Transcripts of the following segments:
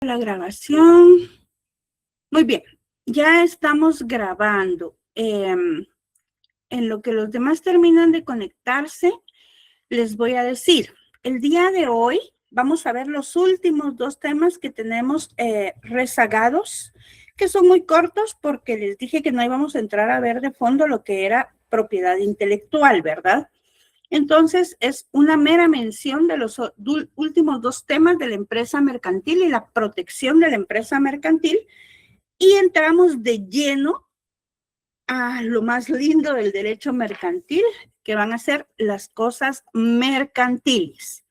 La grabación. Muy bien, ya estamos grabando. En lo que los demás terminan de conectarse, les voy a decir, el día de hoy vamos a ver los últimos dos temas que tenemos rezagados, que son muy cortos porque les dije que no íbamos a entrar a ver de fondo lo que era propiedad intelectual, ¿verdad? Entonces, es una mera mención de los últimos dos temas de la empresa mercantil y la protección de la empresa mercantil, y entramos de lleno a lo más lindo del derecho mercantil, que van a ser las cosas mercantiles.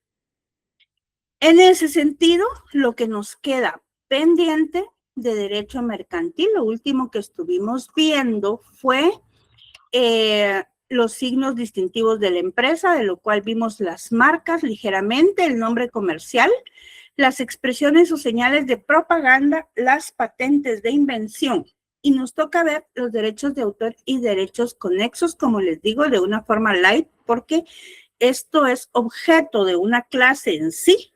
En ese sentido, lo que nos queda pendiente de derecho mercantil, lo último que estuvimos viendo fue los signos distintivos de la empresa, de lo cual vimos las marcas ligeramente, el nombre comercial, las expresiones o señales de propaganda, las patentes de invención. Y nos toca ver los derechos de autor y derechos conexos, como les digo, de una forma light, porque esto es objeto de una clase en sí,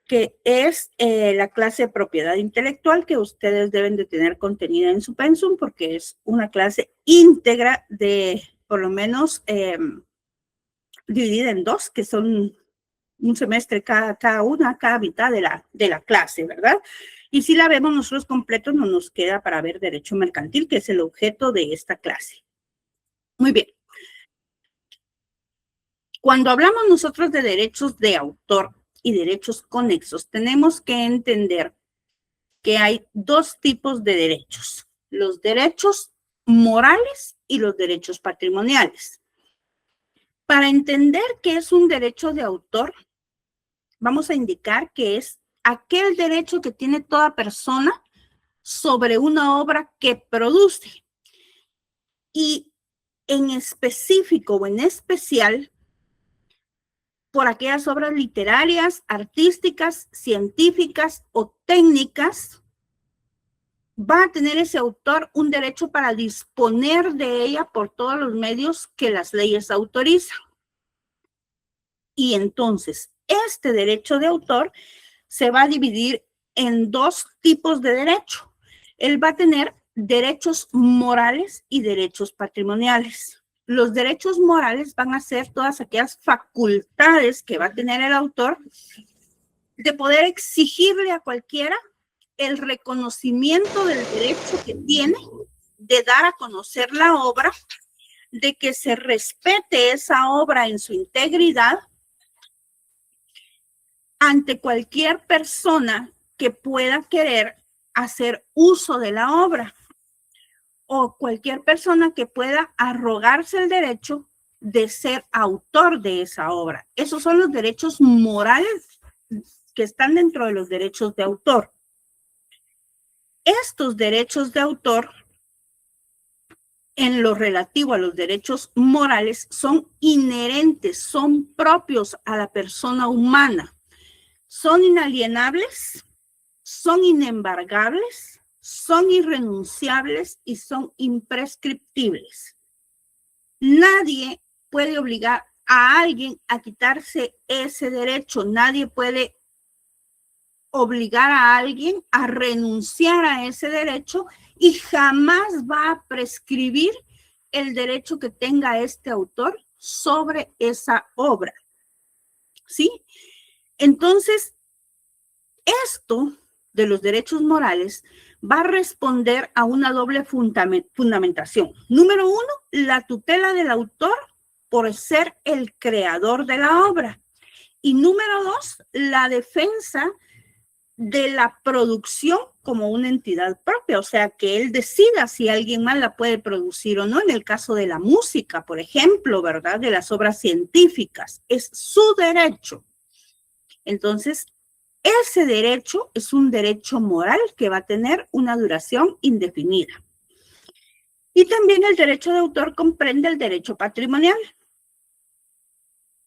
que es la clase de propiedad intelectual, que ustedes deben de tener contenida en su pensum, porque es una clase íntegra de, por lo menos, dividida en dos, que son un semestre cada mitad de la clase, ¿verdad? Y si la vemos nosotros completo, no nos queda para ver derecho mercantil, que es el objeto de esta clase. Muy bien. Cuando hablamos nosotros de derechos de autor y derechos conexos, tenemos que entender que hay dos tipos de derechos: los derechos morales y los derechos patrimoniales. Para entender qué es un derecho de autor, vamos a indicar que es aquel derecho que tiene toda persona sobre una obra que produce. Y en específico o en especial, por aquellas obras literarias, artísticas, científicas o técnicas, va a tener ese autor un derecho para disponer de ella por todos los medios que las leyes autorizan. Y entonces, este derecho de autor se va a dividir en dos tipos de derecho. Él va a tener derechos morales y derechos patrimoniales. Los derechos morales van a ser todas aquellas facultades que va a tener el autor de poder exigirle a cualquiera el reconocimiento del derecho que tiene de dar a conocer la obra, de que se respete esa obra en su integridad ante cualquier persona que pueda querer hacer uso de la obra, o cualquier persona que pueda arrogarse el derecho de ser autor de esa obra. Esos son los derechos morales que están dentro de los derechos de autor. Estos derechos de autor, en lo relativo a los derechos morales, son inherentes, son propios a la persona humana. Son inalienables, son inembargables, son irrenunciables y son imprescriptibles. Nadie puede obligar a alguien a quitarse ese derecho. Nadie puede obligar a alguien a renunciar a ese derecho, y jamás va a prescribir el derecho que tenga este autor sobre esa obra. ¿Sí? Entonces, esto de los derechos morales va a responder a una doble fundamentación. Número uno, la tutela del autor por ser el creador de la obra. Y número dos, la defensa de la producción como una entidad propia, o sea, que él decida si alguien más la puede producir o no. En el caso de la música, por ejemplo, ¿verdad? De las obras científicas, es su derecho. Entonces, ese derecho es un derecho moral que va a tener una duración indefinida. Y también el derecho de autor comprende el derecho patrimonial.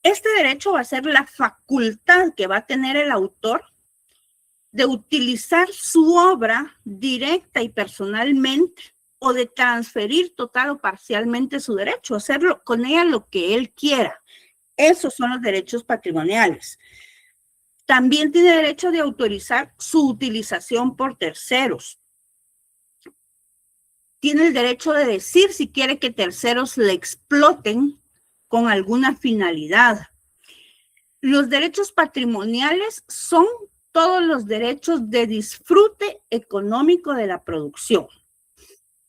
Este derecho va a ser la facultad que va a tener el autor de utilizar su obra directa y personalmente, o de transferir total o parcialmente su derecho, hacerlo con ella lo que él quiera. Esos son los derechos patrimoniales. También tiene derecho de autorizar su utilización por terceros. Tiene el derecho de decir si quiere que terceros le exploten con alguna finalidad. Los derechos patrimoniales son todos los derechos de disfrute económico de la producción.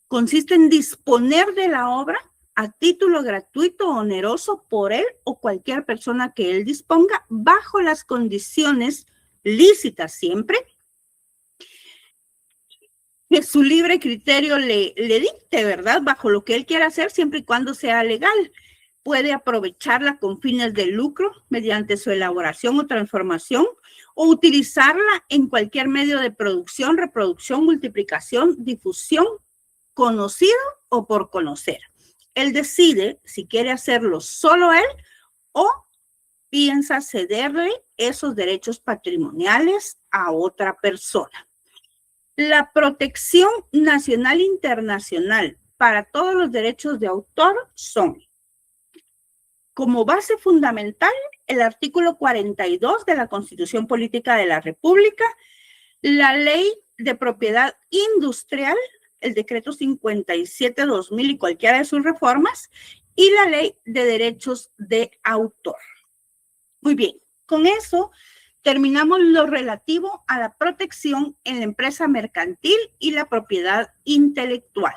Consiste en disponer de la obra a título gratuito o oneroso por él o cualquier persona que él disponga bajo las condiciones lícitas siempre que su libre criterio le dicte, ¿verdad? Bajo lo que él quiera hacer siempre y cuando sea legal. Puede aprovecharla con fines de lucro mediante su elaboración o transformación o utilizarla en cualquier medio de producción, reproducción, multiplicación, difusión, conocido o por conocer. Él decide si quiere hacerlo solo él o piensa cederle esos derechos patrimoniales a otra persona. La protección nacional e internacional para todos los derechos de autor son, como base fundamental, el artículo 42 de la Constitución Política de la República, la Ley de Propiedad Industrial, el Decreto 57/2000 y cualquiera de sus reformas, y la Ley de Derechos de Autor. Muy bien, con eso terminamos lo relativo a la protección en la empresa mercantil y la propiedad intelectual.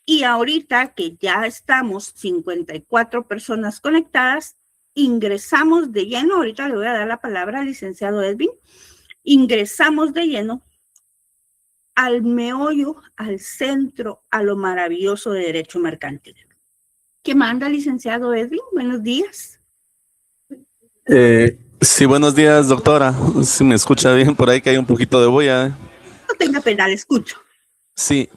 Y ahorita que ya estamos 54 personas conectadas, ingresamos de lleno, ahorita le voy a dar la palabra al licenciado Edwin, ingresamos de lleno al meollo, al centro, a lo maravilloso de derecho mercantil. ¿Qué manda, licenciado Edwin? Buenos días. Sí, buenos días, doctora. Si me escucha bien, por ahí que hay un poquito de bulla. No tenga pena, le escucho. Sí,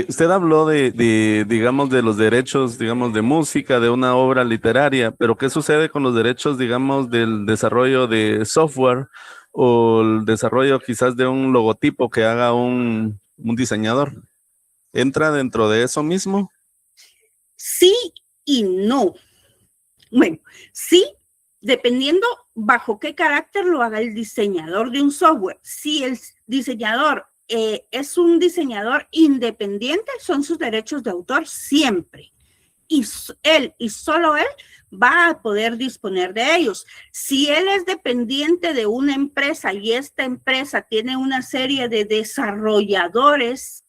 usted habló digamos, de los derechos, digamos, de música, de una obra literaria, pero ¿qué sucede con los derechos, digamos, del desarrollo de software o el desarrollo quizás de un logotipo que haga un diseñador? ¿Entra dentro de eso mismo? Sí y no. Bueno, sí, dependiendo bajo qué carácter lo haga el diseñador de un software. Si el diseñador es un diseñador independiente, son sus derechos de autor siempre. Y él y solo él va a poder disponer de ellos. Si él es dependiente de una empresa y esta empresa tiene una serie de desarrolladores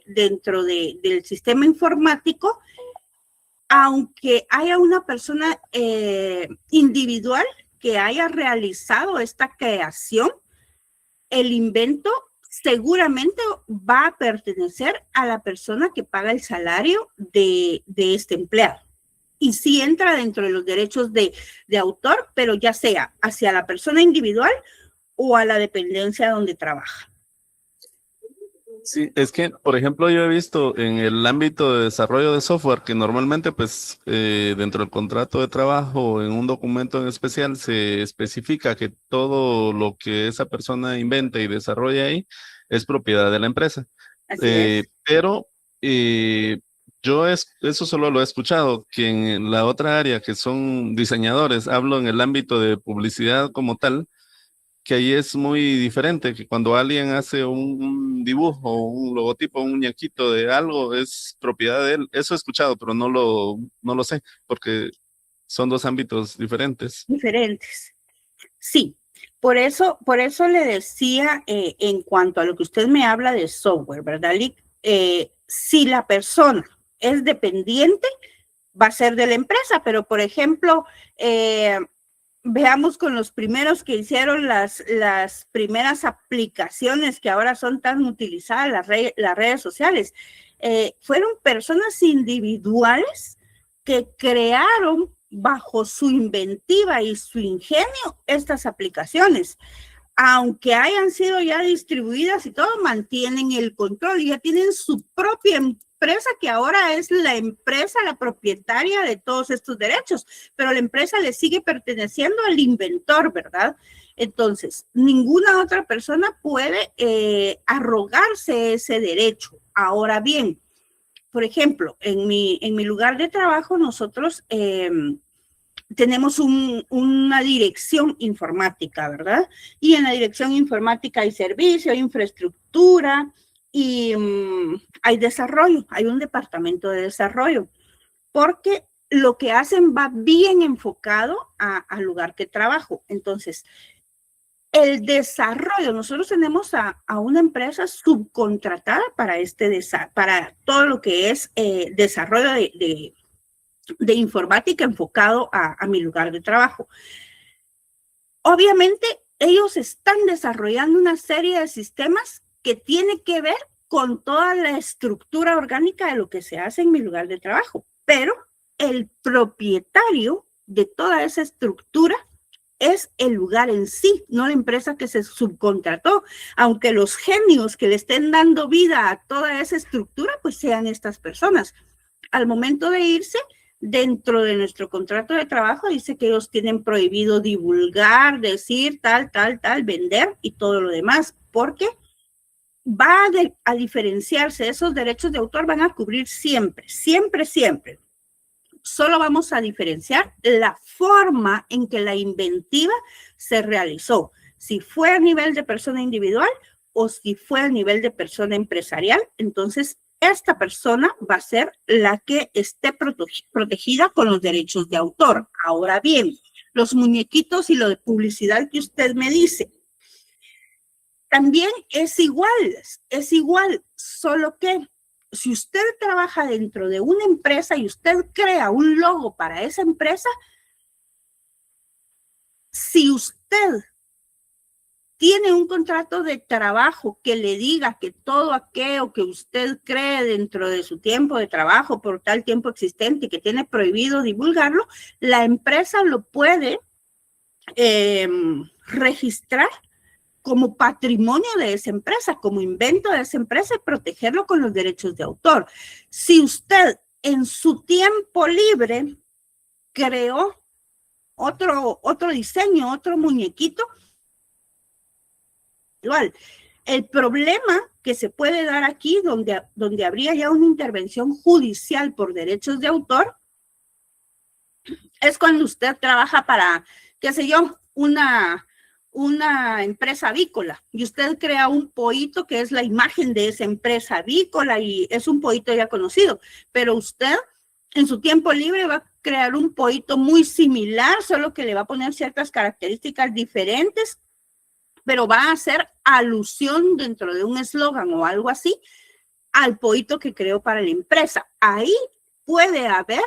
dentro del sistema informático, aunque haya una persona individual que haya realizado esta creación, el invento seguramente va a pertenecer a la persona que paga el salario de este empleado. Y sí entra dentro de los derechos de autor, pero ya sea hacia la persona individual o a la dependencia donde trabaja. Sí, es que, por ejemplo, yo he visto en el ámbito de desarrollo de software que normalmente, pues, dentro del contrato de trabajo, en un documento en especial, se especifica que todo lo que esa persona inventa y desarrolla ahí es propiedad de la empresa. Así es. Pero eso solo lo he escuchado, que en la otra área, que son diseñadores, hablo en el ámbito de publicidad como tal, que ahí es muy diferente, que cuando alguien hace un dibujo, un logotipo, un muñequito de algo, es propiedad de él. Eso he escuchado, pero no lo sé, porque son dos ámbitos diferentes. Diferentes. Sí, por eso le decía en cuanto a lo que usted me habla de software, ¿verdad, Lick? Si la persona es dependiente, va a ser de la empresa, pero por ejemplo, veamos con los primeros que hicieron las primeras aplicaciones que ahora son tan utilizadas, las redes sociales. Fueron personas individuales que crearon bajo su inventiva y su ingenio estas aplicaciones. Aunque hayan sido ya distribuidas y todo, mantienen el control y ya tienen su propia empresa, que ahora es la empresa, la propietaria de todos estos derechos, pero la empresa le sigue perteneciendo al inventor, ¿verdad? Entonces, ninguna otra persona puede arrogarse ese derecho. Ahora bien, por ejemplo, en mi lugar de trabajo, nosotros tenemos una dirección informática, ¿verdad? Y en la dirección informática hay servicio, hay infraestructura y hay desarrollo, hay un departamento de desarrollo, porque lo que hacen va bien enfocado al lugar que trabajo. Entonces, el desarrollo, nosotros tenemos a una empresa subcontratada para todo lo que es desarrollo de informática enfocado a mi lugar de trabajo. Obviamente, ellos están desarrollando una serie de sistemas que tiene que ver con toda la estructura orgánica de lo que se hace en mi lugar de trabajo, pero el propietario de toda esa estructura es el lugar en sí, no la empresa que se subcontrató, aunque los genios que le estén dando vida a toda esa estructura, pues sean estas personas. Al momento de irse, dentro de nuestro contrato de trabajo, dice que ellos tienen prohibido divulgar, decir tal, vender y todo lo demás, porque va a diferenciarse, esos derechos de autor van a cubrir siempre, siempre, siempre. Solo vamos a diferenciar la forma en que la inventiva se realizó, si fue a nivel de persona individual o si fue a nivel de persona empresarial. Entonces, esta persona va a ser la que esté protegida con los derechos de autor. Ahora bien, los muñequitos y lo de publicidad que usted me dice, también es igual, solo que si usted trabaja dentro de una empresa y usted crea un logo para esa empresa, si usted tiene un contrato de trabajo que le diga que todo aquello que usted cree dentro de su tiempo de trabajo por tal tiempo existente y que tiene prohibido divulgarlo, la empresa lo puede registrar como patrimonio de esa empresa, como invento de esa empresa y protegerlo con los derechos de autor. Si usted en su tiempo libre creó otro diseño, otro muñequito, igual. El problema que se puede dar aquí, donde habría ya una intervención judicial por derechos de autor, es cuando usted trabaja para, qué sé yo, una empresa avícola y usted crea un pollito que es la imagen de esa empresa avícola y es un pollito ya conocido, pero usted en su tiempo libre va a crear un pollito muy similar, solo que le va a poner ciertas características diferentes, pero va a hacer alusión dentro de un eslogan o algo así al pollito que creó para la empresa. Ahí puede haber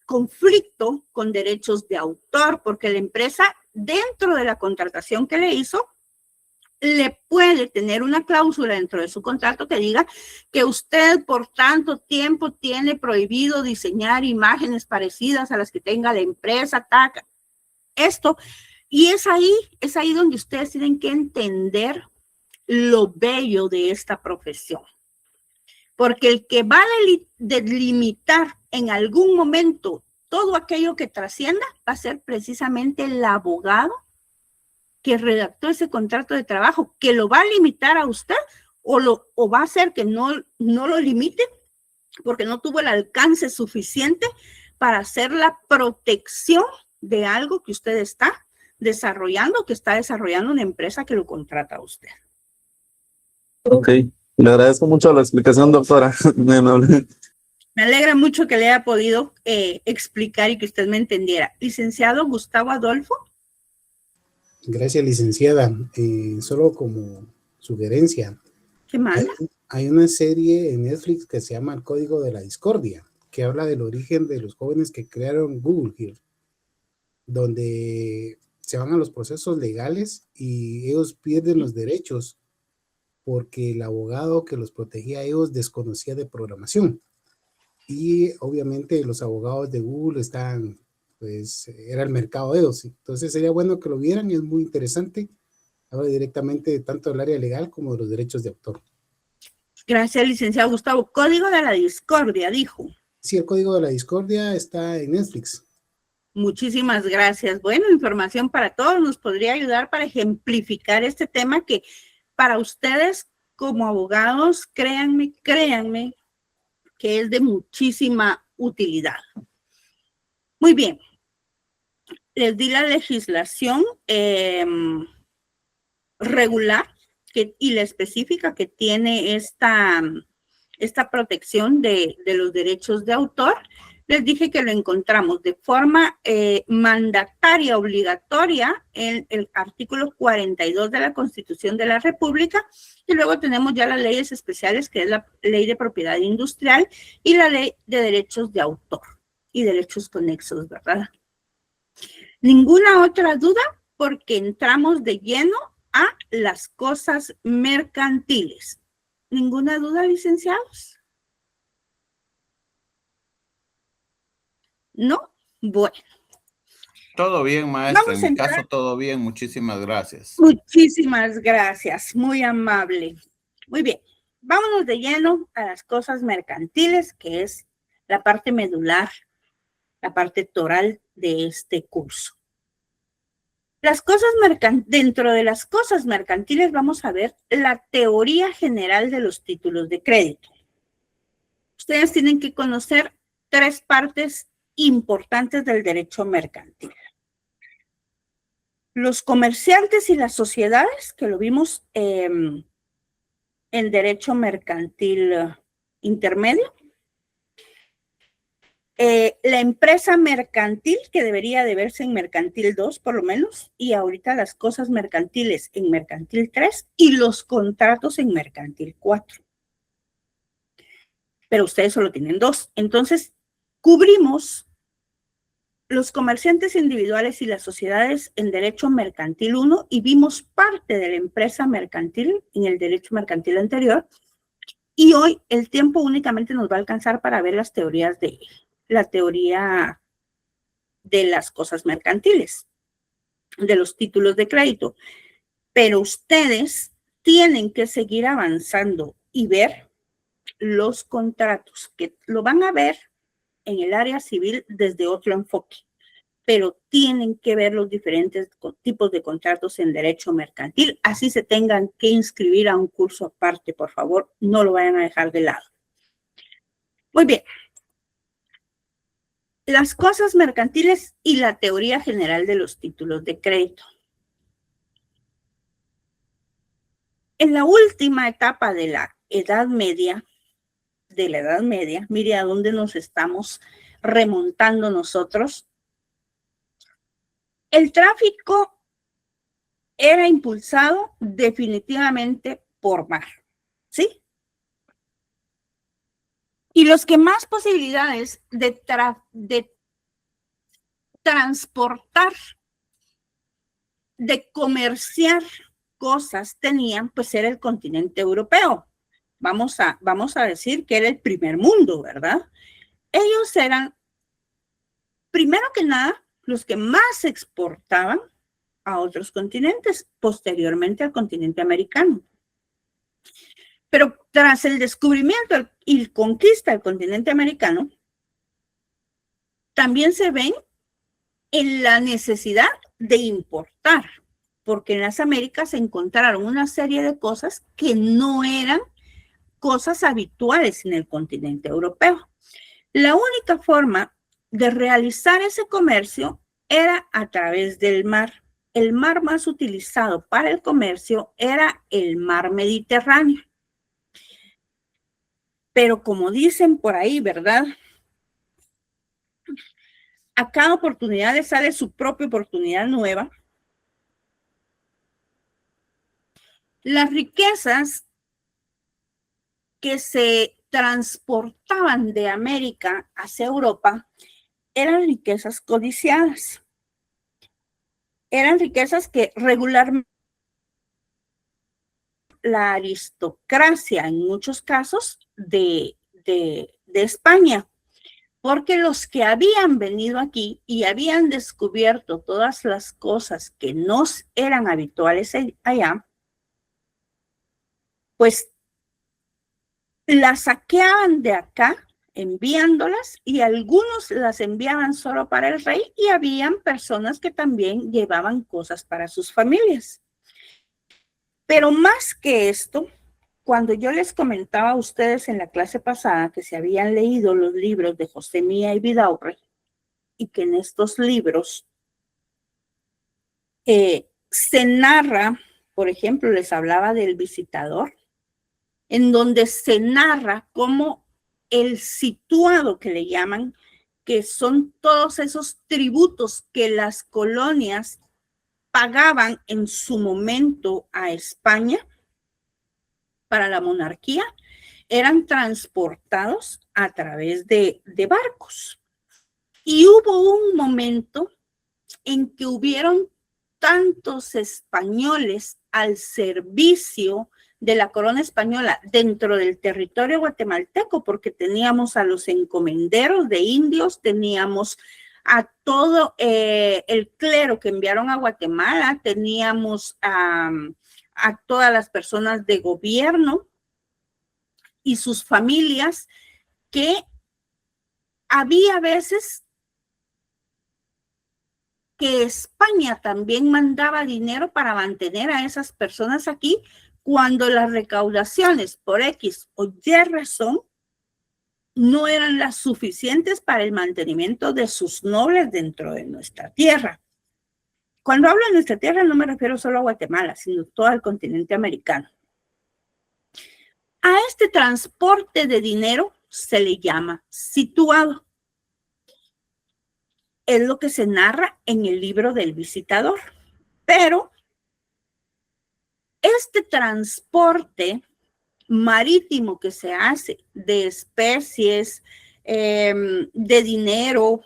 conflicto con derechos de autor, porque la empresa, dentro de la contratación que le hizo, le puede tener una cláusula dentro de su contrato que diga que usted por tanto tiempo tiene prohibido diseñar imágenes parecidas a las que tenga la empresa, taca. Esto, y es ahí donde ustedes tienen que entender lo bello de esta profesión. Porque el que va a delimitar en algún momento todo aquello que trascienda va a ser precisamente el abogado que redactó ese contrato de trabajo, que lo va a limitar a usted o va a hacer que no lo limite porque no tuvo el alcance suficiente para hacer la protección de algo que usted está desarrollando, que está desarrollando una empresa que lo contrata a usted. Ok, le agradezco mucho la explicación, doctora. Me alegra mucho que le haya podido explicar y que usted me entendiera. Licenciado Gustavo Adolfo. Gracias, licenciada. Solo como sugerencia. ¿Qué más? Hay una serie en Netflix que se llama El Código de la Discordia, que habla del origen de los jóvenes que crearon Google Here, donde se van a los procesos legales y ellos pierden los derechos porque el abogado que los protegía a ellos desconocía de programación. Y obviamente los abogados de Google están, pues, era el mercado de ellos. Entonces sería bueno que lo vieran, es muy interesante. Habla directamente tanto del área legal como de los derechos de autor. Gracias, licenciado Gustavo. Código de la Discordia, dijo. Sí, el Código de la Discordia está en Netflix. Muchísimas gracias. Bueno, información para todos. Nos podría ayudar para ejemplificar este tema que para ustedes como abogados, créanme, que es de muchísima utilidad. Muy bien. Les di la legislación regular y la específica que tiene esta protección de los derechos de autor. Les dije que lo encontramos de forma mandataria, obligatoria, en el artículo 42 de la Constitución de la República, y luego tenemos ya las leyes especiales, que es la Ley de Propiedad Industrial y la Ley de Derechos de Autor y derechos conexos, ¿verdad? Ninguna otra duda, porque entramos de lleno a las cosas mercantiles. ¿Ninguna duda, licenciados? ¿No? Bueno. Todo bien, maestra. Vamos En mi caso, todo bien. Muchísimas gracias. Muchísimas gracias. Muy amable. Muy bien. Vámonos de lleno a las cosas mercantiles, que es la parte medular, la parte toral de este curso. Las cosas dentro de las cosas mercantiles vamos a ver la teoría general de los títulos de crédito. Ustedes tienen que conocer 3 partes importantes del derecho mercantil. Los comerciantes y las sociedades, que lo vimos en derecho mercantil intermedio. La empresa mercantil, que debería de verse en mercantil 2 por lo menos, y ahorita las cosas mercantiles en mercantil 3 y los contratos en mercantil 4. Pero ustedes solo tienen 2. Entonces, cubrimos los comerciantes individuales y las sociedades en derecho mercantil 1 y vimos parte de la empresa mercantil en el derecho mercantil anterior. Y hoy el tiempo únicamente nos va a alcanzar para ver las teorías de la teoría de las cosas mercantiles, de los títulos de crédito. Pero ustedes tienen que seguir avanzando y ver los contratos, que lo van a ver en el área civil desde otro enfoque, pero tienen que ver los diferentes tipos de contratos en derecho mercantil, así se tengan que inscribir a un curso aparte, por favor, no lo vayan a dejar de lado. Muy bien. Las cosas mercantiles y la teoría general de los títulos de crédito. En la última etapa de la Edad Media, mire a dónde nos estamos remontando nosotros. El tráfico era impulsado definitivamente por mar, ¿sí? Y los que más posibilidades de transportar, de comerciar cosas tenían, pues era el continente europeo. Vamos a decir que era el primer mundo, ¿verdad? Ellos eran, primero que nada, los que más exportaban a otros continentes, posteriormente al continente americano. Pero tras el descubrimiento y conquista del continente americano, también se ven en la necesidad de importar, porque en las Américas se encontraron una serie de cosas que no eran cosas habituales en el continente europeo. La única forma de realizar ese comercio era a través del mar. El mar más utilizado para el comercio era el mar Mediterráneo. Pero como dicen por ahí, ¿verdad? A cada oportunidad le sale su propia oportunidad nueva. Las riquezas que se transportaban de América hacia Europa eran riquezas codiciadas. Eran riquezas que regularmente la aristocracia, en muchos casos, de España, porque los que habían venido aquí y habían descubierto todas las cosas que no eran habituales allá, pues las saqueaban de acá, enviándolas, y algunos las enviaban solo para el rey, y habían personas que también llevaban cosas para sus familias. Pero más que esto, cuando yo les comentaba a ustedes en la clase pasada que se habían leído los libros de José Mía y Vidaurre, y que en estos libros se narra, por ejemplo, les hablaba del Visitador, en donde se narra cómo el situado que le llaman, que son todos esos tributos que las colonias pagaban en su momento a España para la monarquía, eran transportados a través de barcos. Y hubo un momento en que hubieron tantos españoles al servicio de la corona española dentro del territorio guatemalteco, porque teníamos a los encomenderos de indios, teníamos a todo el clero que enviaron a Guatemala, teníamos a todas las personas de gobierno y sus familias, que había veces que España también mandaba dinero para mantener a esas personas aquí, cuando las recaudaciones por X o Y razón no eran las suficientes para el mantenimiento de sus nobles dentro de nuestra tierra. Cuando hablo de nuestra tierra no me refiero solo a Guatemala, sino todo el continente americano. A este transporte de dinero se le llama situado. Es lo que se narra en el libro del Visitador. Pero este transporte marítimo que se hace de especies, de dinero,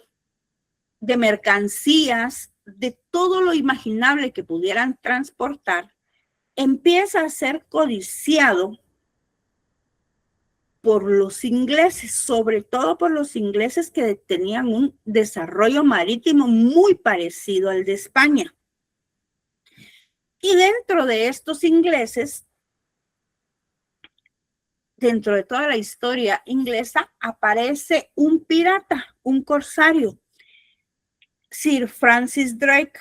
de mercancías, de todo lo imaginable que pudieran transportar, empieza a ser codiciado por los ingleses, sobre todo por los ingleses que tenían un desarrollo marítimo muy parecido al de España. Y dentro de estos ingleses, dentro de toda la historia inglesa, aparece un pirata, un corsario, Sir Francis Drake.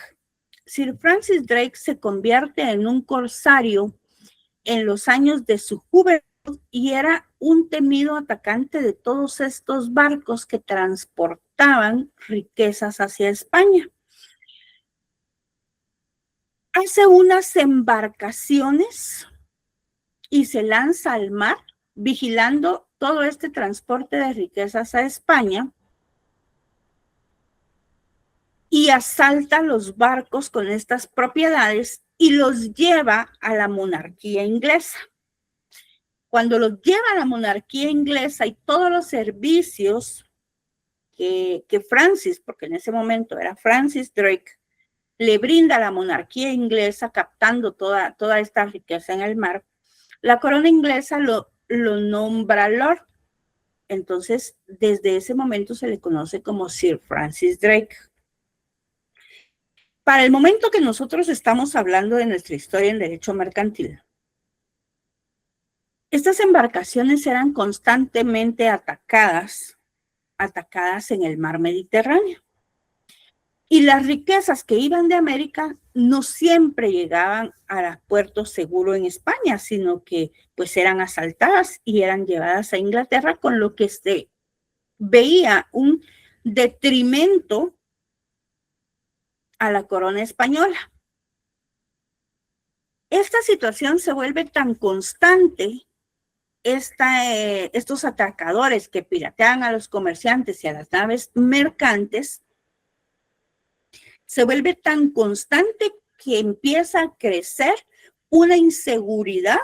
Sir Francis Drake se convierte en un corsario en los años de su juventud y era un temido atacante de todos estos barcos que transportaban riquezas hacia España. Hace unas embarcaciones y se lanza al mar vigilando todo este transporte de riquezas a España y asalta los barcos con estas propiedades y los lleva a la monarquía inglesa. Cuando los lleva a la monarquía inglesa y todos los servicios que Francis, porque en ese momento era Francis Drake, le brinda a la monarquía inglesa captando toda esta riqueza en el mar, la corona inglesa lo nombra Lord. Entonces, desde ese momento se le conoce como Sir Francis Drake. Para el momento que nosotros estamos hablando de nuestra historia en derecho mercantil, estas embarcaciones eran constantemente atacadas en el mar Mediterráneo. Y las riquezas que iban de América no siempre llegaban a puerto seguro en España, sino que pues eran asaltadas y eran llevadas a Inglaterra, con lo que se veía un detrimento a la corona española. Esta situación se vuelve tan constante, estos atracadores que piratean a los comerciantes y a las naves mercantes, se vuelve tan constante que empieza a crecer una inseguridad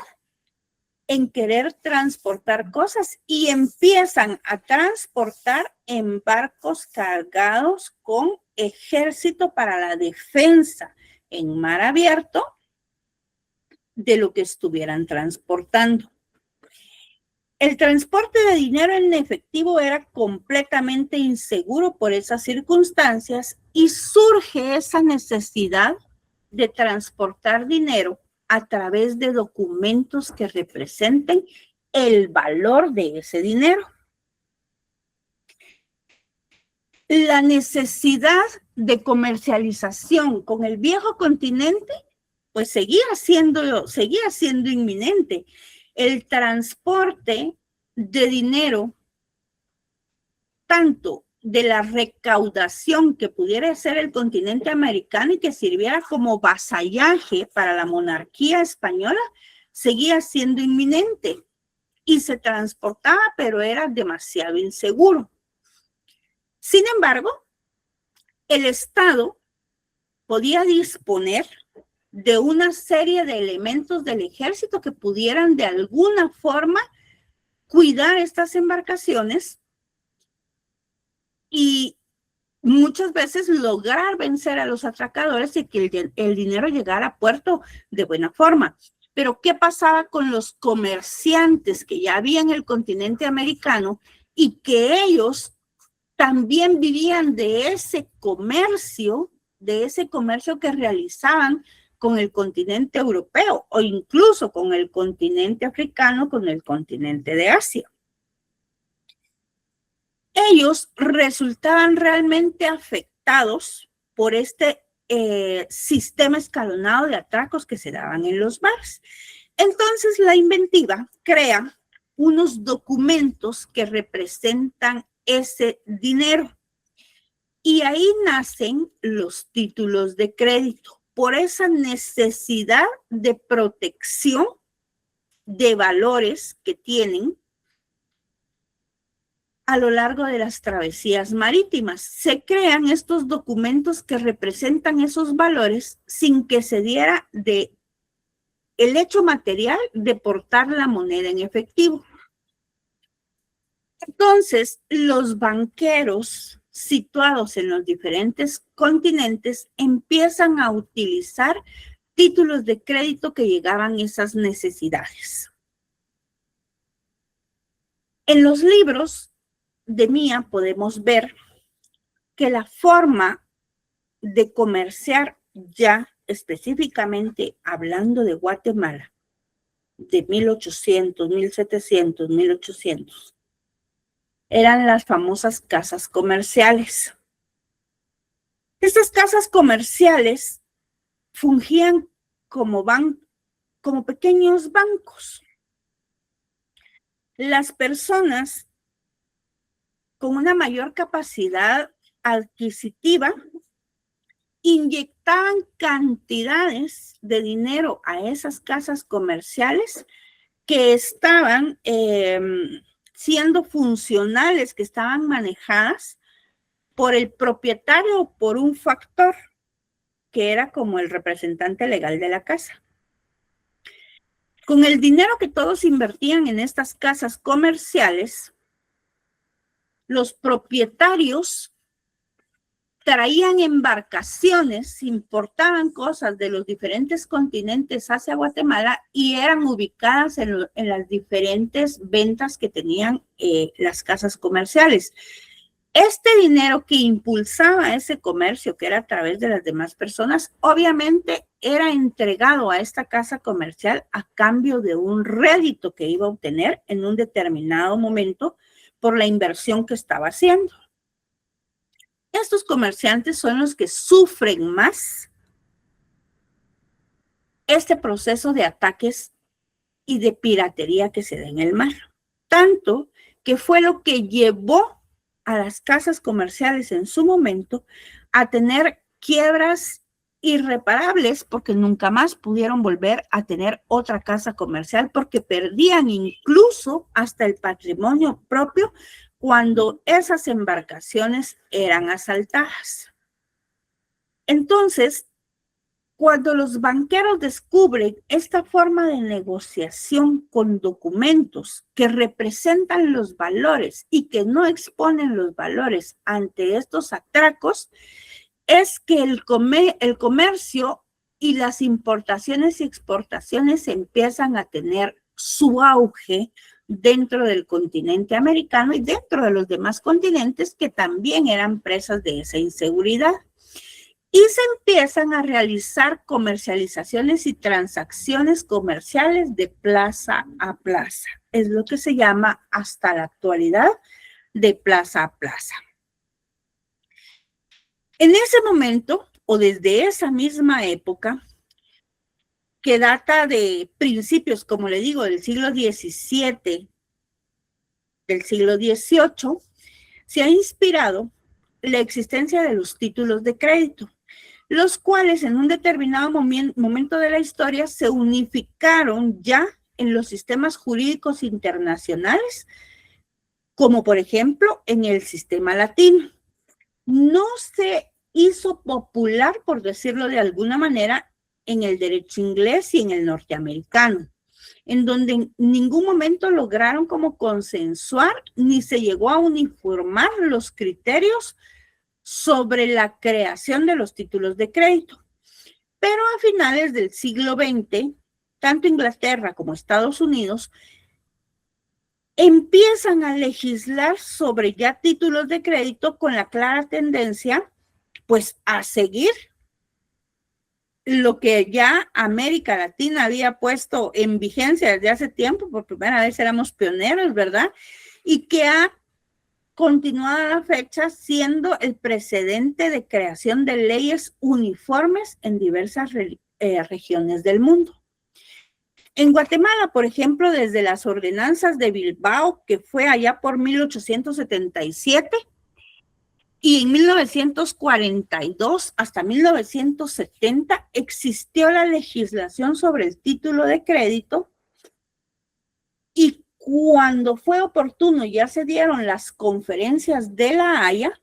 en querer transportar cosas y empiezan a transportar en barcos cargados con ejército para la defensa en mar abierto de lo que estuvieran transportando. El transporte de dinero en efectivo era completamente inseguro por esas circunstancias y surge esa necesidad de transportar dinero a través de documentos que representen el valor de ese dinero. La necesidad de comercialización con el viejo continente pues seguía siendo inminente. El transporte de dinero, tanto de la recaudación que pudiera hacer el continente americano y que sirviera como vasallaje para la monarquía española seguía siendo inminente y se transportaba, pero era demasiado inseguro. Sin embargo, el Estado podía disponer de una serie de elementos del ejército que pudieran de alguna forma cuidar estas embarcaciones y muchas veces lograr vencer a los atracadores y que el dinero llegara a puerto de buena forma. Pero ¿qué pasaba con los comerciantes que ya había en el continente americano y que ellos también vivían de ese comercio que realizaban con el continente europeo o incluso con el continente africano, con el continente de Asia? Ellos resultaban realmente afectados por este sistema escalonado de atracos que se daban en los bares. Entonces, la inventiva crea unos documentos que representan ese dinero. Y ahí nacen los títulos de crédito, por esa necesidad de protección de valores que tienen a lo largo de las travesías marítimas. Se crean estos documentos que representan esos valores sin que se diera el hecho material de portar la moneda en efectivo. Entonces, los banqueros situados en los diferentes continentes empiezan a utilizar títulos de crédito que llegaban a esas necesidades. En los libros de Mía podemos ver que la forma de comerciar, ya específicamente hablando de Guatemala, de 1800, 1700, 1800, eran las famosas casas comerciales. Estas casas comerciales fungían como pequeños bancos. Las personas con una mayor capacidad adquisitiva inyectaban cantidades de dinero a esas casas comerciales que estaban siendo funcionales, que estaban manejadas por el propietario o por un factor que era como el representante legal de la casa. Con el dinero que todos invertían en estas casas comerciales, los propietarios traían embarcaciones, importaban cosas de los diferentes continentes hacia Guatemala y eran ubicadas en las diferentes ventas que tenían las casas comerciales. Este dinero que impulsaba ese comercio, que era a través de las demás personas, obviamente era entregado a esta casa comercial a cambio de un rédito que iba a obtener en un determinado momento por la inversión que estaba haciendo. Estos comerciantes son los que sufren más este proceso de ataques y de piratería que se da en el mar. Tanto que fue lo que llevó a las casas comerciales en su momento a tener quiebras irreparables porque nunca más pudieron volver a tener otra casa comercial porque perdían incluso hasta el patrimonio propio cuando esas embarcaciones eran asaltadas. Entonces, cuando los banqueros descubren esta forma de negociación con documentos que representan los valores y que no exponen los valores ante estos atracos, es que el comercio y las importaciones y exportaciones empiezan a tener su auge dentro del continente americano y dentro de los demás continentes que también eran presas de esa inseguridad. Y se empiezan a realizar comercializaciones y transacciones comerciales de plaza a plaza. Es lo que se llama hasta la actualidad de plaza a plaza. En ese momento, o desde esa misma época, que data de principios, como le digo, del siglo XVII, del siglo XVIII, se ha inspirado la existencia de los títulos de crédito, los cuales en un determinado momento de la historia se unificaron ya en los sistemas jurídicos internacionales, como por ejemplo en el sistema latino. No se hizo popular, por decirlo de alguna manera, en el derecho inglés y en el norteamericano, en donde en ningún momento lograron como consensuar ni se llegó a uniformar los criterios sobre la creación de los títulos de crédito. Pero a finales del siglo XX, tanto Inglaterra como Estados Unidos empiezan a legislar sobre ya títulos de crédito con la clara tendencia, pues, a seguir lo que ya América Latina había puesto en vigencia desde hace tiempo. Por primera vez éramos pioneros, ¿verdad? Y que ha continuado a la fecha siendo el precedente de creación de leyes uniformes en diversas regiones del mundo. En Guatemala, por ejemplo, desde las ordenanzas de Bilbao, que fue allá por 1877, y en 1942 hasta 1970 existió la legislación sobre el título de crédito, y cuando fue oportuno ya se dieron las conferencias de La Haya,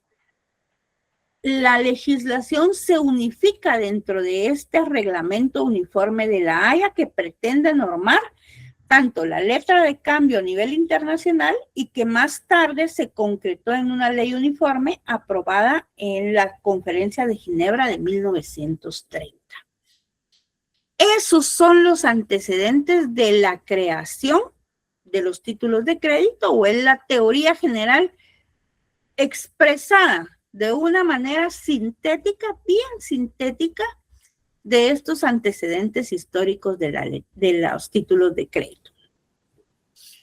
la legislación se unifica dentro de este reglamento uniforme de La Haya que pretende normar tanto la letra de cambio a nivel internacional y que más tarde se concretó en una ley uniforme aprobada en la Conferencia de Ginebra de 1930. Esos son los antecedentes de la creación de los títulos de crédito, o es la teoría general expresada de una manera sintética, bien sintética, de estos antecedentes históricos de los títulos de crédito.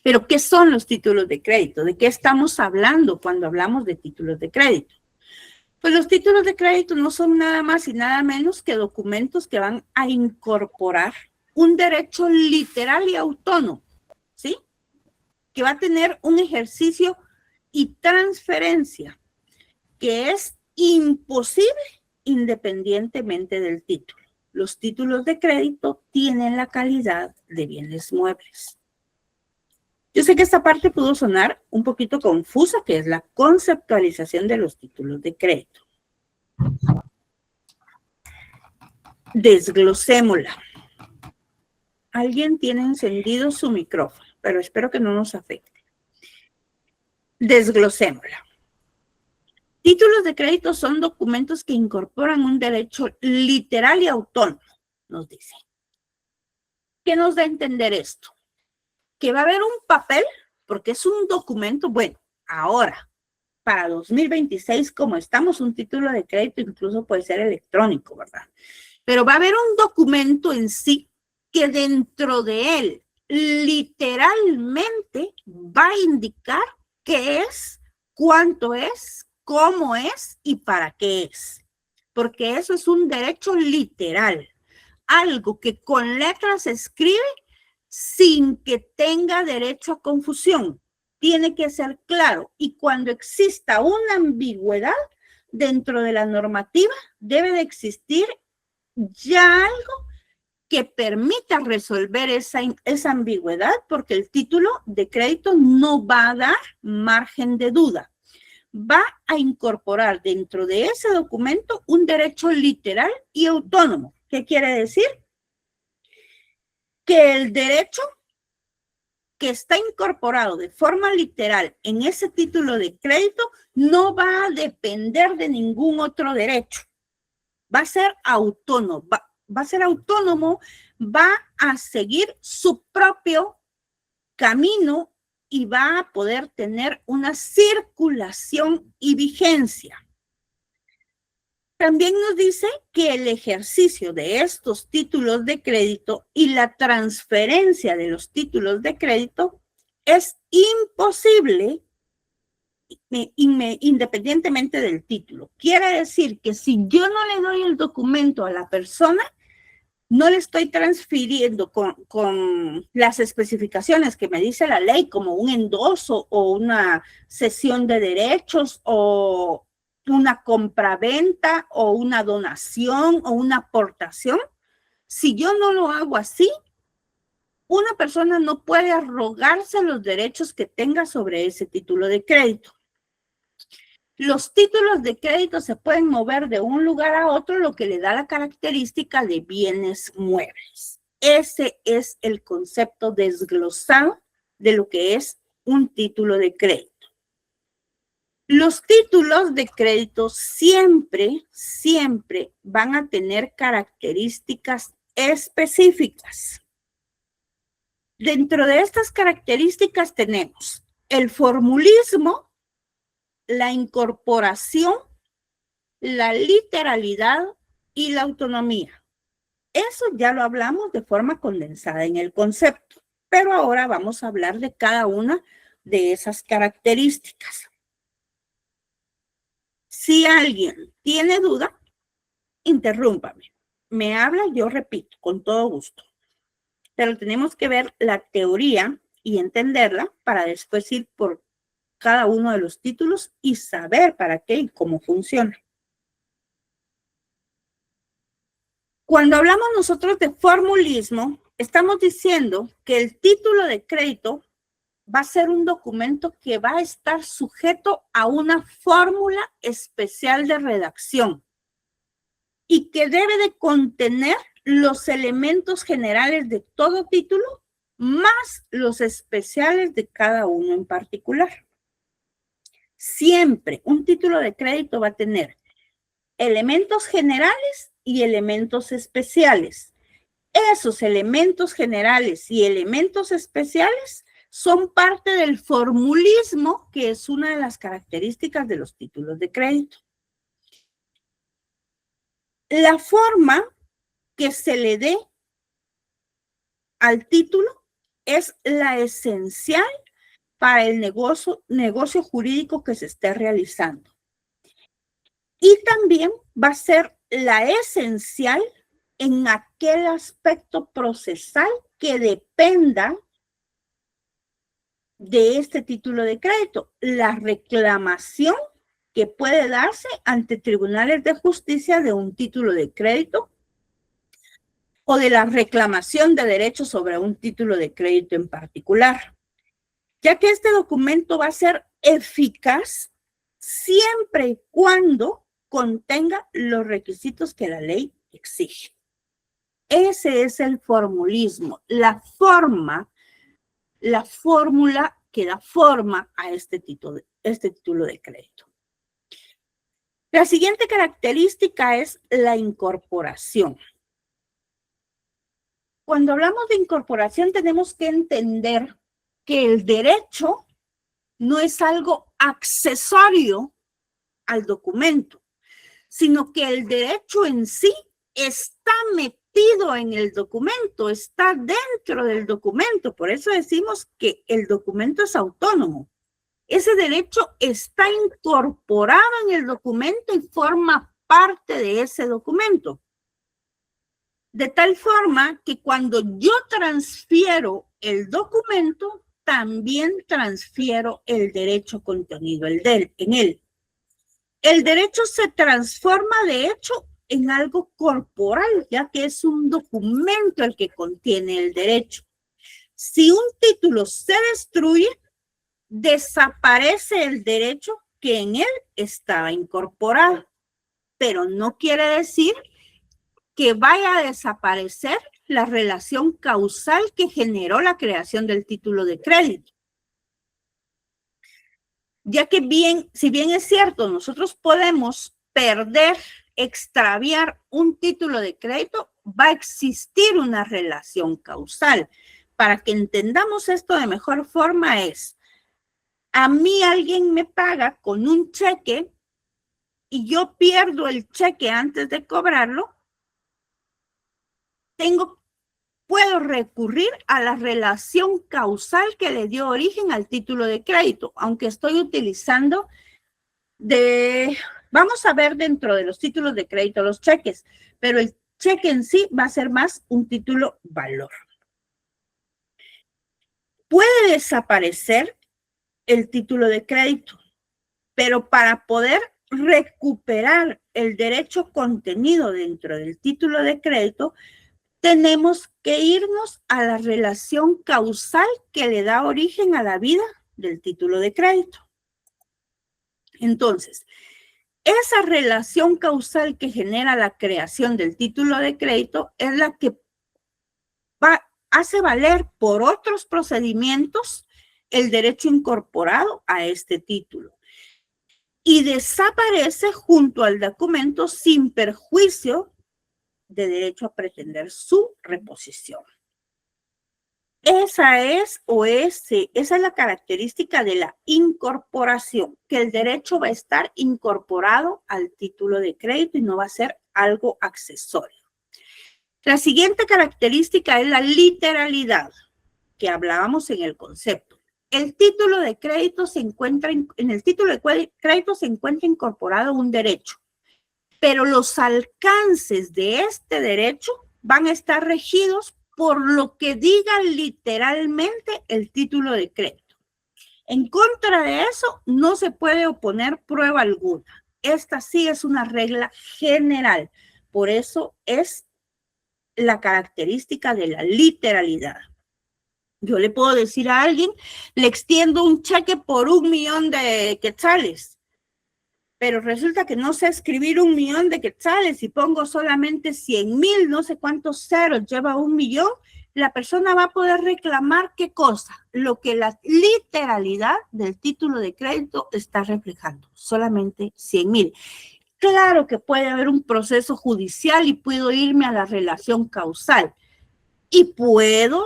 Pero, ¿qué son los títulos de crédito? ¿De qué estamos hablando cuando hablamos de títulos de crédito? Pues los títulos de crédito no son nada más y nada menos que documentos que van a incorporar un derecho literal y autónomo, ¿sí? Que va a tener un ejercicio y transferencia que es imposible independientemente del título. Los títulos de crédito tienen la calidad de bienes muebles. Yo sé que esta parte pudo sonar un poquito confusa, que es la conceptualización de los títulos de crédito. Desglosémosla. Alguien tiene encendido su micrófono, pero espero que no nos afecte. Desglosémosla. Títulos de crédito son documentos que incorporan un derecho literal y autónomo, nos dice. ¿Qué nos da a entender esto? Que va a haber un papel, porque es un documento, bueno, ahora, para 2026, como estamos, un título de crédito incluso puede ser electrónico, ¿verdad? Pero va a haber un documento en sí que dentro de él literalmente va a indicar qué es, cuánto es, cómo es y para qué es. Porque eso es un derecho literal, algo que con letras se escribe sin que tenga derecho a confusión. Tiene que ser claro, y cuando exista una ambigüedad dentro de la normativa, debe de existir ya algo que permita resolver esa ambigüedad, porque el título de crédito no va a dar margen de duda. Va a incorporar dentro de ese documento un derecho literal y autónomo. ¿Qué quiere decir? Que el derecho que está incorporado de forma literal en ese título de crédito no va a depender de ningún otro derecho. Va a ser autónomo, va a ser autónomo, va a seguir su propio camino y va a poder tener una circulación y vigencia. También nos dice que el ejercicio de estos títulos de crédito y la transferencia de los títulos de crédito es imposible independientemente del título. Quiere decir que si yo no le doy el documento a la persona, no le estoy transfiriendo con las especificaciones que me dice la ley, como un endoso o una cesión de derechos o una compraventa o una donación o una aportación, si yo no lo hago así, una persona no puede arrogarse los derechos que tenga sobre ese título de crédito. Los títulos de crédito se pueden mover de un lugar a otro, lo que le da la característica de bienes muebles. Ese es el concepto desglosado de lo que es un título de crédito. Los títulos de crédito siempre van a tener características específicas. Dentro de estas características tenemos el formulismo, la incorporación, la literalidad y la autonomía. Eso ya lo hablamos de forma condensada en el concepto, pero ahora vamos a hablar de cada una de esas características. Si alguien tiene duda, interrúmpame. Me habla, yo repito, con todo gusto. Pero tenemos que ver la teoría y entenderla para después ir por cada uno de los títulos y saber para qué y cómo funciona. Cuando hablamos nosotros de formulismo, estamos diciendo que el título de crédito va a ser un documento que va a estar sujeto a una fórmula especial de redacción y que debe de contener los elementos generales de todo título más los especiales de cada uno en particular. Siempre un título de crédito va a tener elementos generales y elementos especiales. Esos elementos generales y elementos especiales son parte del formulismo, que es una de las características de los títulos de crédito. La forma que se le dé al título es la esencial para el negocio jurídico que se esté realizando. Y también va a ser la esencial en aquel aspecto procesal que dependa de este título de crédito, la reclamación que puede darse ante tribunales de justicia de un título de crédito o de la reclamación de derechos sobre un título de crédito en particular, ya que este documento va a ser eficaz siempre y cuando contenga los requisitos que la ley exige. Ese es el formulismo, la fórmula que da forma a este título de crédito. La siguiente característica es la incorporación. Cuando hablamos de incorporación tenemos que entender que el derecho no es algo accesorio al documento, sino que el derecho en sí está metido en el documento, está dentro del documento. Por eso decimos que el documento es autónomo. Ese derecho está incorporado en el documento y forma parte de ese documento. De tal forma que cuando yo transfiero el documento, también transfiero el derecho contenido en él. El derecho se transforma, de hecho, en algo corporal, ya que es un documento el que contiene el derecho. Si un título se destruye, desaparece el derecho que en él estaba incorporado, pero no quiere decir que vaya a desaparecer la relación causal que generó la creación del título de crédito. Ya que si bien es cierto, nosotros podemos perder, extraviar un título de crédito, va a existir una relación causal. Para que entendamos esto de mejor forma es, a mí alguien me paga con un cheque y yo pierdo el cheque antes de cobrarlo, puedo recurrir a la relación causal que le dio origen al título de crédito, aunque estoy utilizando vamos a ver dentro de los títulos de crédito los cheques, pero el cheque en sí va a ser más un título valor. Puede desaparecer el título de crédito, pero para poder recuperar el derecho contenido dentro del título de crédito, tenemos que irnos a la relación causal que le da origen a la vida del título de crédito. Entonces, esa relación causal que genera la creación del título de crédito es la que hace valer por otros procedimientos el derecho incorporado a este título y desaparece junto al documento sin perjuicio de derecho a pretender su reposición. Esa es la característica de la incorporación, que el derecho va a estar incorporado al título de crédito y no va a ser algo accesorio. La siguiente característica es la literalidad, que hablábamos en el concepto. El título de crédito en el título de crédito se encuentra incorporado un derecho, pero los alcances de este derecho van a estar regidos por lo que diga literalmente el título de crédito. En contra de eso, no se puede oponer prueba alguna. Esta sí es una regla general. Por eso es la característica de la literalidad. Yo le puedo decir a alguien, le extiendo un cheque por 1 millón de quetzales, pero resulta que no sé escribir 1 millón de quetzales y pongo solamente 100,000, no sé cuántos ceros lleva 1 millón, la persona va a poder reclamar ¿qué cosa? Lo que la literalidad del título de crédito está reflejando, solamente 100,000. Claro que puede haber un proceso judicial y puedo irme a la relación causal y pueden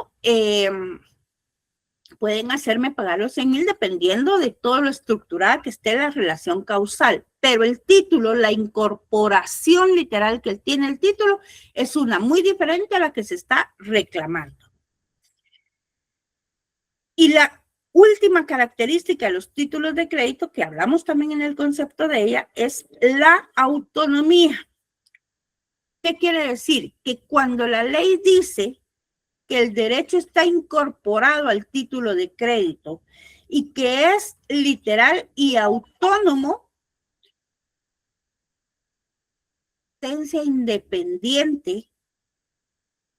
hacerme pagar los 100,000 dependiendo de todo lo estructurada que esté la relación causal. Pero el título, la incorporación literal que tiene el título es una muy diferente a la que se está reclamando. Y la última característica de los títulos de crédito, que hablamos también en el concepto de ella, es la autonomía. ¿Qué quiere decir? Que cuando la ley dice que el derecho está incorporado al título de crédito y que es literal y autónomo, existencia independiente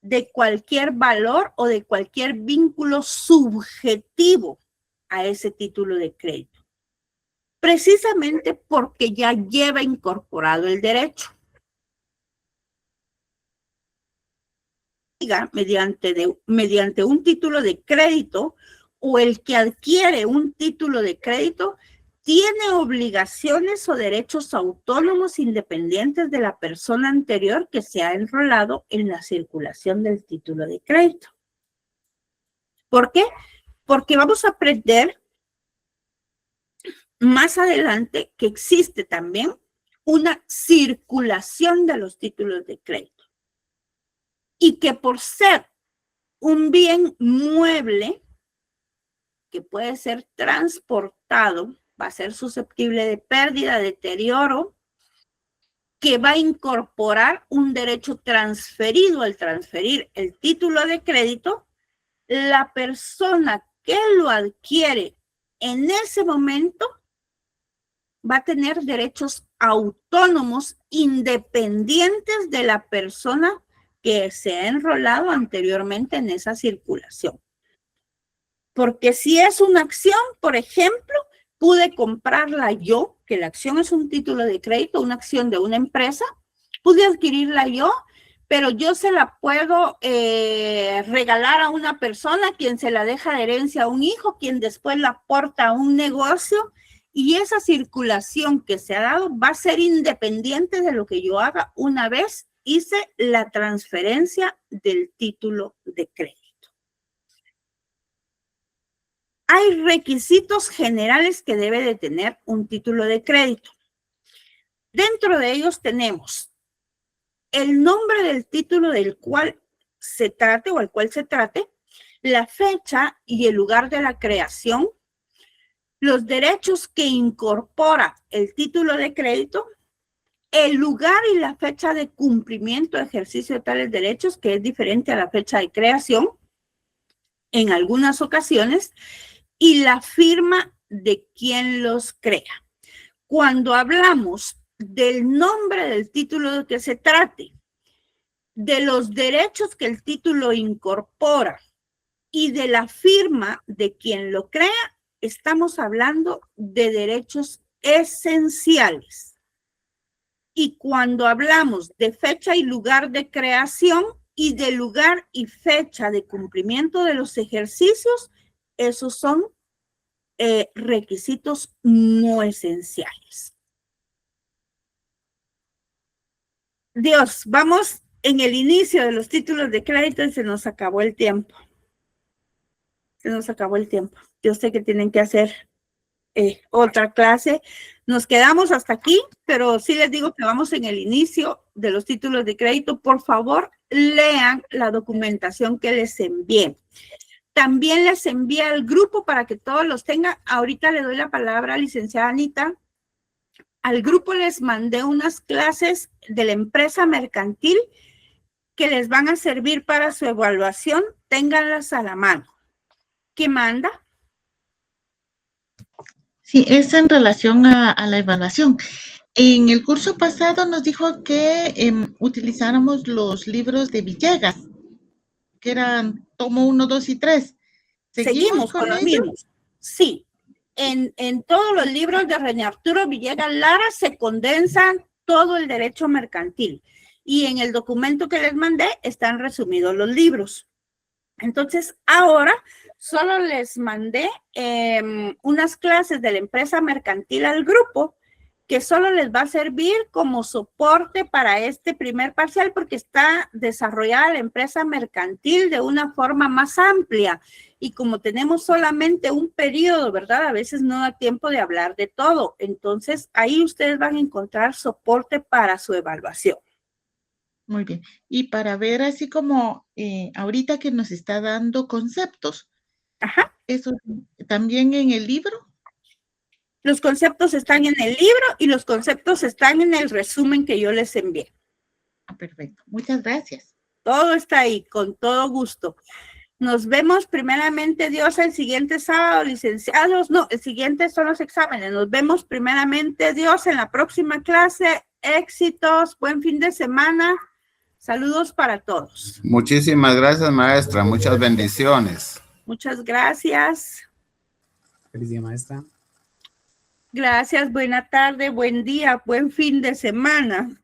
de cualquier valor o de cualquier vínculo subjetivo a ese título de crédito, precisamente porque ya lleva incorporado el derecho. Mediante un título de crédito o el que adquiere un título de crédito tiene obligaciones o derechos autónomos independientes de la persona anterior que se ha enrolado en la circulación del título de crédito. ¿Por qué? Porque vamos a aprender más adelante que existe también una circulación de los títulos de crédito y que por ser un bien mueble que puede ser transportado, va a ser susceptible de pérdida, deterioro, que va a incorporar un derecho transferido al transferir el título de crédito, la persona que lo adquiere en ese momento va a tener derechos autónomos independientes de la persona que se ha enrolado anteriormente en esa circulación. Porque si es una acción, por ejemplo, pude comprarla yo, que la acción es un título de crédito, una acción de una empresa, pude adquirirla yo, pero yo se la puedo regalar a una persona, quien se la deja de herencia a un hijo, quien después la aporta a un negocio, y esa circulación que se ha dado va a ser independiente de lo que yo haga una vez hice la transferencia del título de crédito. Hay requisitos generales que debe de tener un título de crédito. Dentro de ellos tenemos el nombre del título del cual se trate o al cual se trate, la fecha y el lugar de la creación, los derechos que incorpora el título de crédito, el lugar y la fecha de cumplimiento, ejercicio de tales derechos, que es diferente a la fecha de creación en algunas ocasiones, y la firma de quien los crea. cuando hablamos del nombre del título de que se trate, de los derechos que el título incorpora y de la firma de quien lo crea, estamos hablando de derechos esenciales. Y cuando hablamos de fecha y lugar de creación y de lugar y fecha de cumplimiento de los ejercicios, esos son requisitos no esenciales. Dios, vamos en el inicio de los títulos de crédito y se nos acabó el tiempo. Se nos acabó el tiempo. Yo sé que tienen que hacer otra clase. Nos quedamos hasta aquí, pero sí les digo que vamos en el inicio de los títulos de crédito. Por favor, lean la documentación que les envié. También les envié al grupo para que todos los tengan. Ahorita le doy la palabra a licenciada Anita. Al grupo les mandé unas clases de la empresa mercantil que les van a servir para su evaluación. Ténganlas a la mano. ¿Qué manda? Sí, es en relación a la evaluación. En el curso pasado nos dijo que utilizáramos los libros de Villegas, que eran tomo 1, 2 y 3. Seguimos con los mismos. Sí, en todos los libros de René Arturo Villegas Lara se condensan todo el derecho mercantil. Y en el documento que les mandé están resumidos los libros. Entonces, ahora solo les mandé unas clases de la empresa mercantil al grupo que solo les va a servir como soporte para este primer parcial porque está desarrollada la empresa mercantil de una forma más amplia. Y como tenemos solamente un periodo, ¿verdad? A veces no da tiempo de hablar de todo. Entonces, ahí ustedes van a encontrar soporte para su evaluación. Muy bien. Y para ver así como ahorita que nos está dando conceptos. Ajá. ¿Eso también en el libro? Los conceptos están en el libro y los conceptos están en el resumen que yo les envié. Ah, perfecto. Muchas gracias. Todo está ahí, con todo gusto. Nos vemos primeramente, Dios, el siguiente sábado, licenciados. No, el siguiente son los exámenes. Nos vemos primeramente, Dios, en la próxima clase. Éxitos, buen fin de semana. Saludos para todos. Muchísimas gracias, maestra. Muchas bendiciones. Muchas gracias. Feliz día, maestra. Gracias, buena tarde, buen día, buen fin de semana.